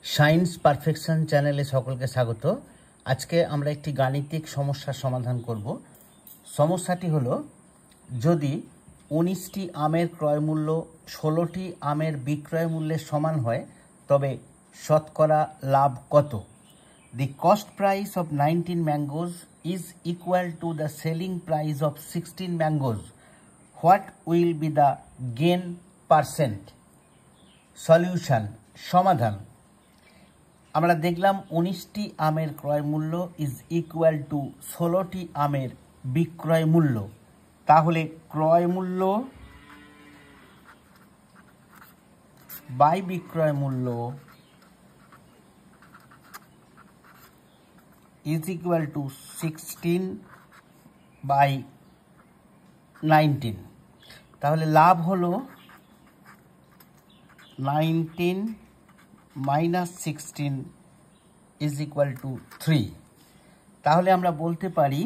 Science perfection চ্যানেলে সকলকে স্বাগত। আজকে আমরা একটি গাণিতিক সমস্যার সমাধান করব। সমস্যাটি হলো, যদি 19টি আমের ক্রয় মূল্য 16টি আমের বিক্রয় মূল্যের সমান হয় তবে শতকরা লাভ কত? The cost price of 19 mangoes is equal to the selling price of 16 mangoes. What will be the gain percent? Solution, সমাধান। আমরা দেখলাম 19টি আমের ক্রয় মূল্য ইজ ইকুয়াল টু 16টি আমের বিক্রয় মূল্য। তাহলে ক্রয় মূল্য বাই বিক্রয় মূল্য ইজ ইকুয়াল টু 16 বাই 19। তাহলে লাভ হলো 19 মাইনাস 16 ইজ ইকুয়াল টু 3। তাহলে আমরা বলতে পারি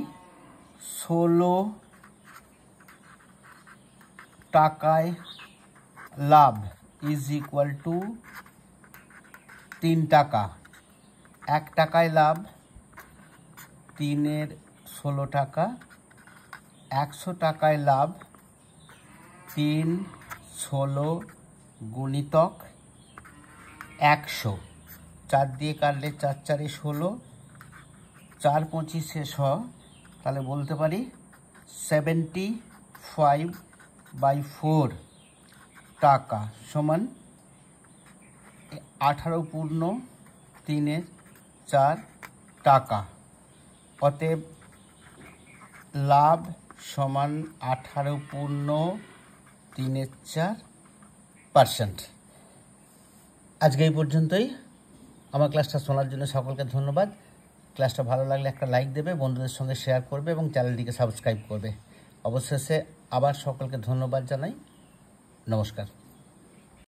16 টাকায় লাভ ইজ ইকুয়াল টু 3 টাকা। 1 টাকায় লাভ 3 16 টাকা। 100 টাকায় লাভ 3 16 গুণিতক 100। 4 দিয়ে কাটলে 4 4 16, 4 25 100। তাহলে বলতে পারি 75/4 টাকা সমান 18 পূর্ণ 3 4 টাকা। অতএব লাভ সমান 18 পূর্ণ 3 4%। আজকে এই পর্যন্তই। আমার ক্লাসটা শোনার জন্য সকলকে ধন্যবাদ। ক্লাসটা ভালো লাগলে একটা লাইক দেবে, বন্ধুদের সঙ্গে শেয়ার করবে এবং চ্যানেলটিকে সাবস্ক্রাইব করবে। অবশেষে আবার সকলকে ধন্যবাদ জানাই। নমস্কার।